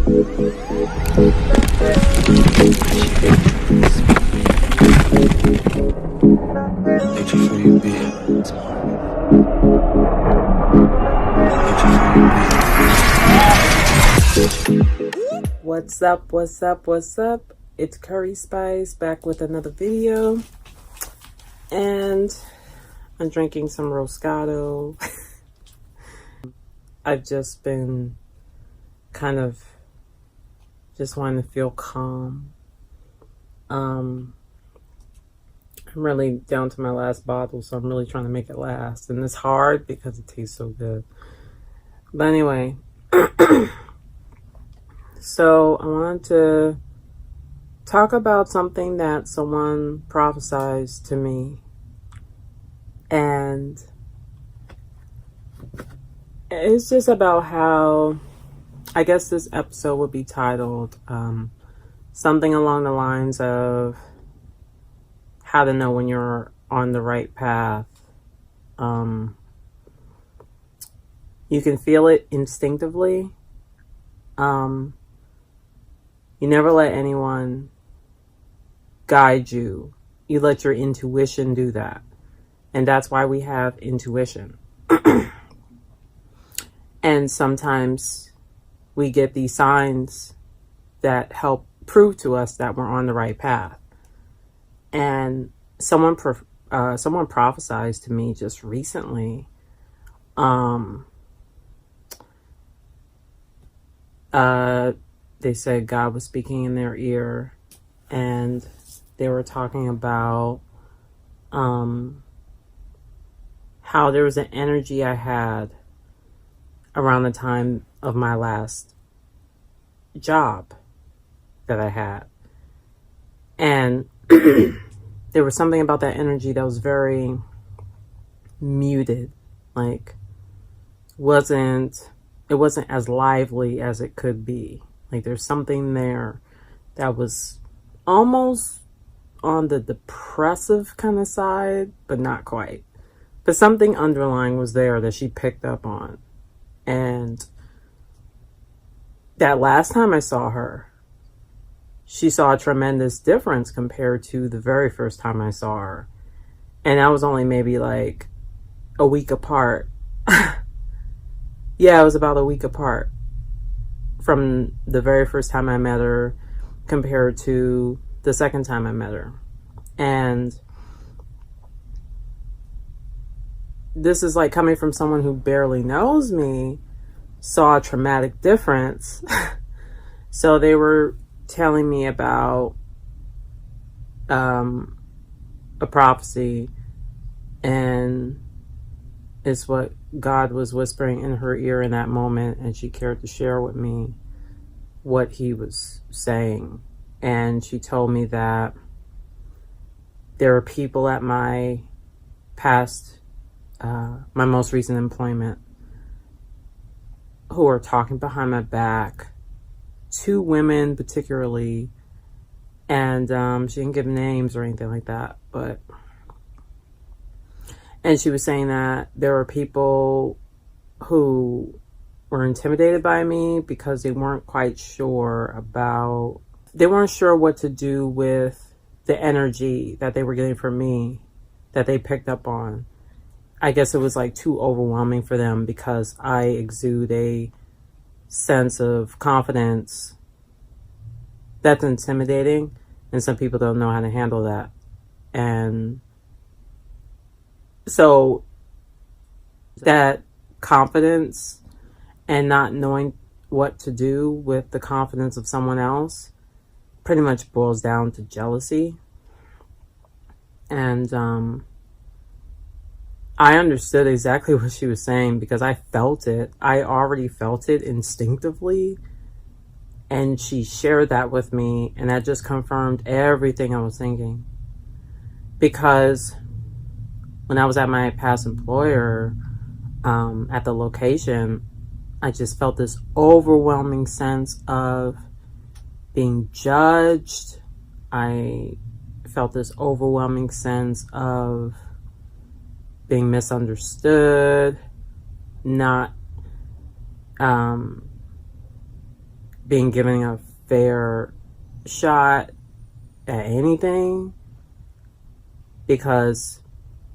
What's up? It's Curry Spice back with another video, and I'm drinking some Roscato. I've just been kind of just wanting to feel calm. I'm really down to my last bottle, so I'm really trying to make it last, and it's hard because it tastes so good. But anyway, so I wanted to talk about something that someone prophesied to me, and it's just about how, I guess this episode would be titled something along the lines of how to know when you're on the right path. You can feel it instinctively. You never let anyone guide you. You let your intuition do that. And that's why we have intuition. And sometimes we get these signs that help prove to us that we're on the right path. And someone prophesied to me just recently. They said God was speaking in their ear, and they were talking about how there was an energy I had around the time of my last job that I had. And there was something about that energy that was very muted. Like, it wasn't as lively as it could be. Like, there's something there that was almost on the depressive kind of side, but not quite. But something underlying was there that she picked up on. And that last time I saw her, she saw a tremendous difference compared to the very first time I saw her. And that was only maybe like a week apart. Yeah, it was about a week apart from the very first time I met her compared to the second time I met her. And this is like coming from someone who barely knows me, saw a traumatic difference. So they were telling me about a prophecy, and it's what God was whispering in her ear in that moment, and she cared to share with me what he was saying. And she told me that there are people at my most recent employment who are talking behind my back, 2 women particularly, and she didn't give names or anything like that, and she was saying that there were people who were intimidated by me because they weren't sure what to do with the energy that they were getting from me, that they picked up on. I guess it was like too overwhelming for them because I exude a sense of confidence that's intimidating, and some people don't know how to handle that. And so that confidence and not knowing what to do with the confidence of someone else pretty much boils down to jealousy. And I understood exactly what she was saying because I felt it. I already felt it instinctively. And she shared that with me, and that just confirmed everything I was thinking. Because when I was at my past employer, at the location, I just felt this overwhelming sense of being judged. I felt this overwhelming sense of being misunderstood, not being given a fair shot at anything, because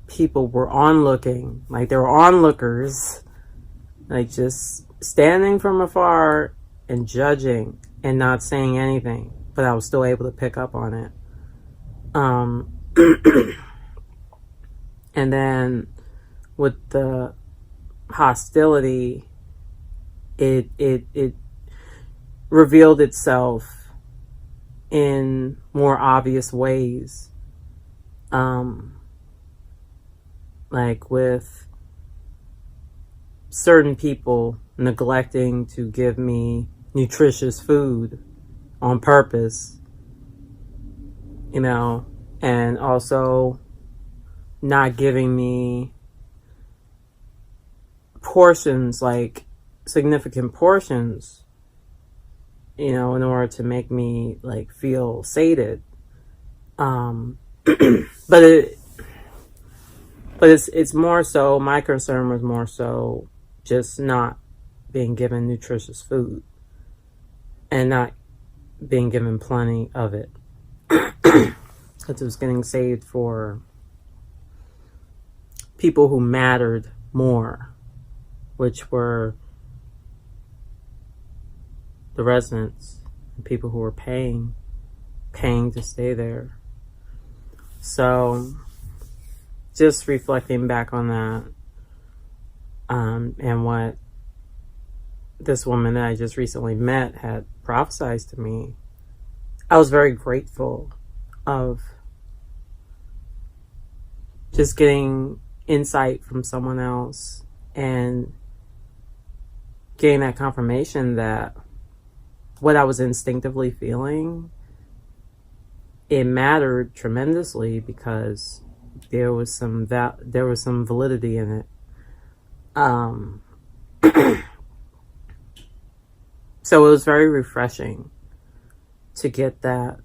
people were onlooking, like there were onlookers, like just standing from afar and judging and not saying anything, but I was still able to pick up on it. And then with the hostility, it revealed itself in more obvious ways. Like with certain people neglecting to give me nutritious food on purpose, you know, and also not giving me portions, like significant portions, you know, in order to make me like feel sated. But it's more so, my concern was more so just not being given nutritious food and not being given plenty of it, because it was getting saved for people who mattered more, which were the residents, the people who were paying to stay there. So just reflecting back on that, and what this woman that I just recently met had prophesied to me, I was very grateful of just getting insight from someone else and getting that confirmation that what I was instinctively feeling, it mattered tremendously, because there was some validity in it. So it was very refreshing to get that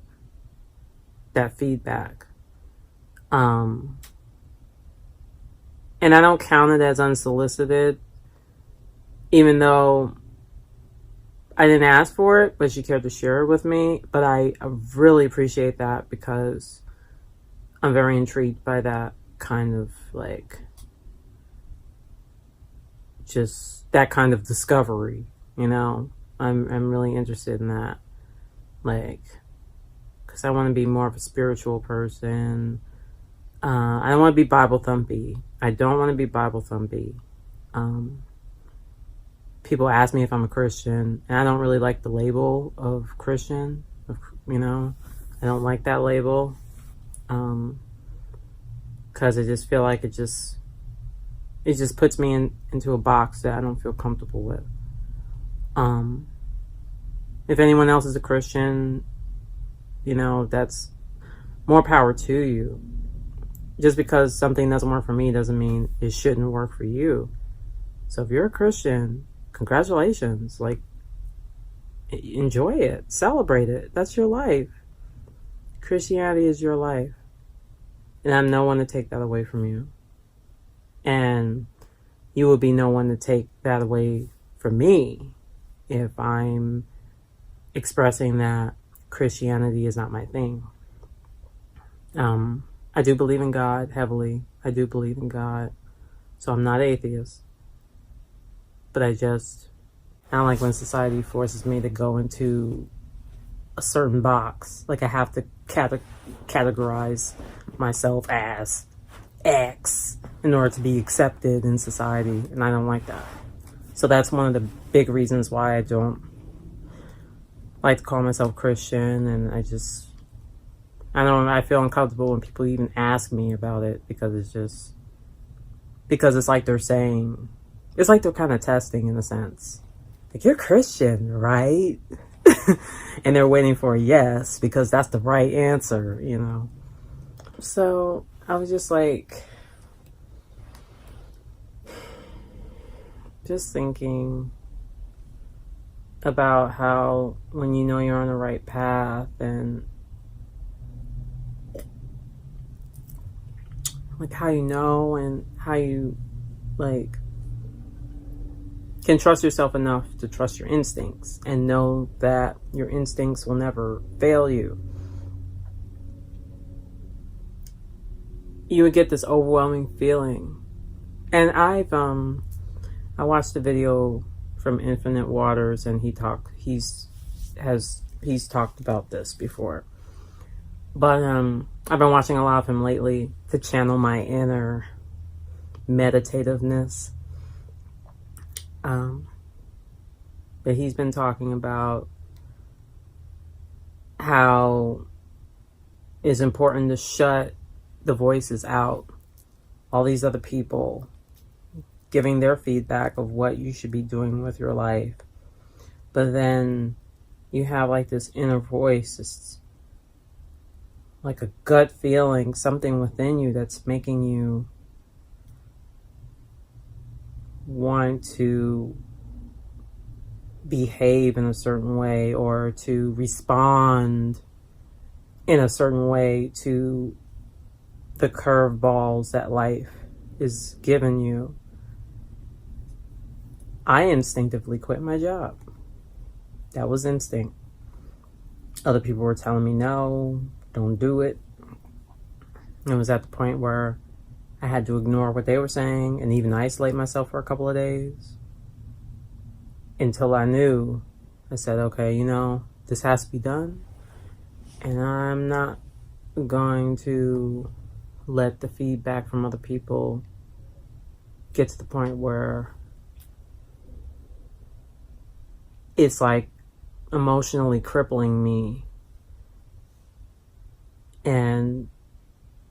feedback. And I don't count it as unsolicited, even though I didn't ask for it, but she cared to share it with me. But I really appreciate that, because I'm very intrigued by that kind of like, just that kind of discovery, you know. I'm really interested in that, like, because I want to be more of a spiritual person. I don't want to be Bible thumpy. People ask me if I'm a Christian, and I don't really like the label of Christian, you know. I don't like that label, because I just feel like it just puts me into a box that I don't feel comfortable with. If anyone else is a Christian, you know, that's more power to you. Just because something doesn't work for me doesn't mean it shouldn't work for you. So if you're a Christian, congratulations. Like, enjoy it, celebrate it. That's your life. Christianity is your life, and I'm no one to take that away from you, and you will be no one to take that away from me if I'm expressing that Christianity is not my thing. I do believe in God heavily. I do believe in God, so I'm not atheist. But I don't like when society forces me to go into a certain box. Like I have to categorize myself as X in order to be accepted in society, and I don't like that. So that's one of the big reasons why I don't like to call myself Christian, and I feel uncomfortable when people even ask me about it, because it's like they're saying, it's like they're kind of testing in a sense. Like, you're Christian, right? And they're waiting for a yes, because that's the right answer, you know? So I was just like, just thinking about how when you know you're on the right path, and like how you know, and how you like can trust yourself enough to trust your instincts and know that your instincts will never fail you, you would get this overwhelming feeling. And I watched a video from Infinite Waters, and he's talked about this before. But I've been watching a lot of him lately to channel my inner meditativeness. But he's been talking about how it's important to shut the voices out, all these other people giving their feedback of what you should be doing with your life. But then you have like this inner voice, it's like a gut feeling, something within you that's making you want to behave in a certain way or to respond in a certain way to the curveballs that life is giving you. I instinctively quit my job. That was instinct. Other people were telling me, no, don't do it. It was at the point where I had to ignore what they were saying and even isolate myself for a couple of days. Until I knew, I said, okay, this has to be done. And I'm not going to let the feedback from other people get to the point where it's like emotionally crippling me. And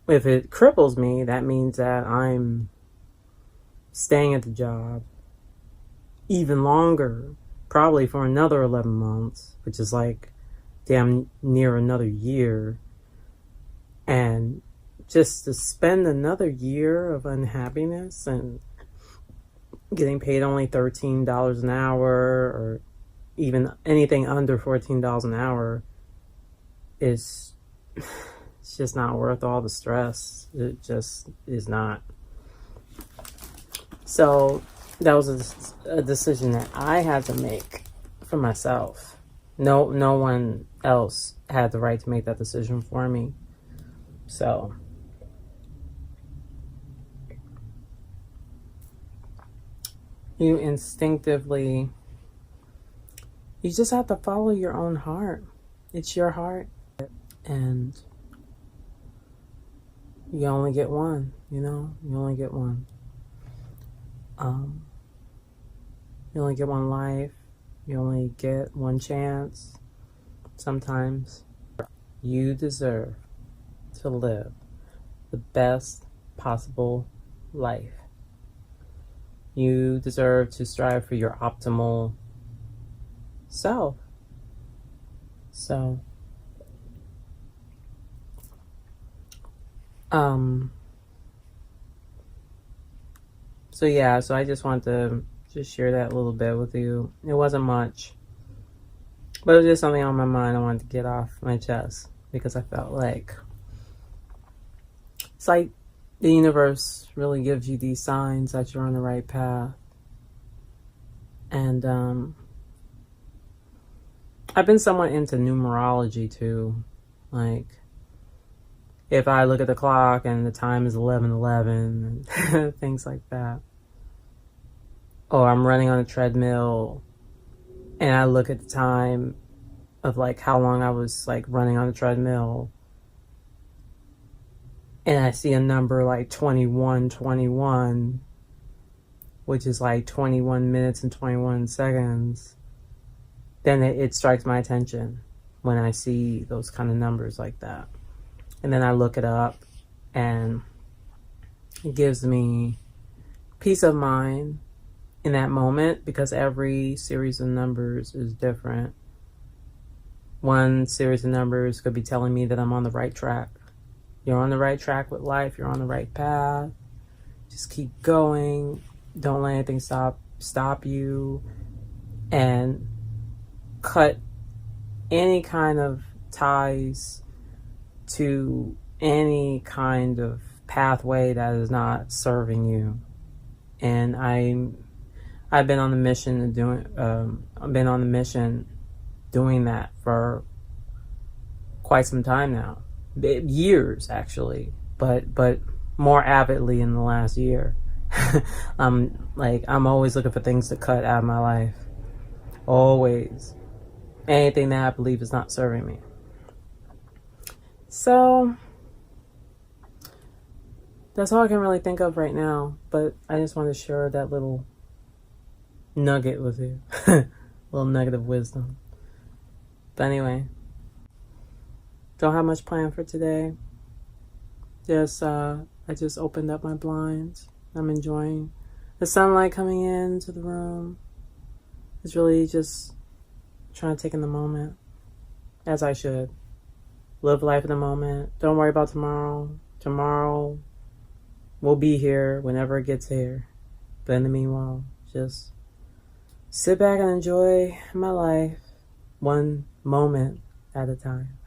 if it cripples me, that means that I'm staying at the job even longer, probably for another 11 months, which is like damn near another year. And just to spend another year of unhappiness and getting paid only $13 an hour or even anything under $14 an hour is it's just not worth all the stress. It just is not. So that was a decision that I had to make for myself. No one else had the right to make that decision for me. So you instinctively, you just have to follow your own heart. It's your heart. And you only get one, you only get one. You only get one life. You only get one chance. Sometimes you deserve to live the best possible life. You deserve to strive for your optimal self. So, so I just want to just share that a little bit with you. It wasn't much, but it was just something on my mind I wanted to get off my chest because I felt like it's like the universe really gives you these signs that you're on the right path. And I've been somewhat into numerology too. Like, if I look at the clock and the time is 11:11 and things like that. Or I'm running on a treadmill and I look at the time of like how long I was like running on the treadmill. And I see a number like 21:21, which is like 21 minutes and 21 seconds. Then it strikes my attention when I see those kind of numbers like that. And then I look it up and it gives me peace of mind in that moment because every series of numbers is different. One series of numbers could be telling me that I'm on the right track. You're on the right track with life. You're on the right path. Just keep going. Don't let anything stop you. And cut any kind of ties to any kind of pathway that is not serving you. And I've been on the mission of doing. I've been on the mission doing that for quite some time now, years actually, but more avidly in the last year. I'm always looking for things to cut out of my life. Always. Anything that I believe is not serving me. So that's all I can really think of right now, but I just want to share that little nugget with you. Little nugget of wisdom. But anyway, don't have much planned for today. I just opened up my blinds. I'm enjoying the sunlight coming into the room. It's really just trying to take in the moment, as I should. Live life in the moment. Don't worry about tomorrow. Tomorrow will be here whenever it gets here. But in the meanwhile, just sit back and enjoy my life one moment at a time.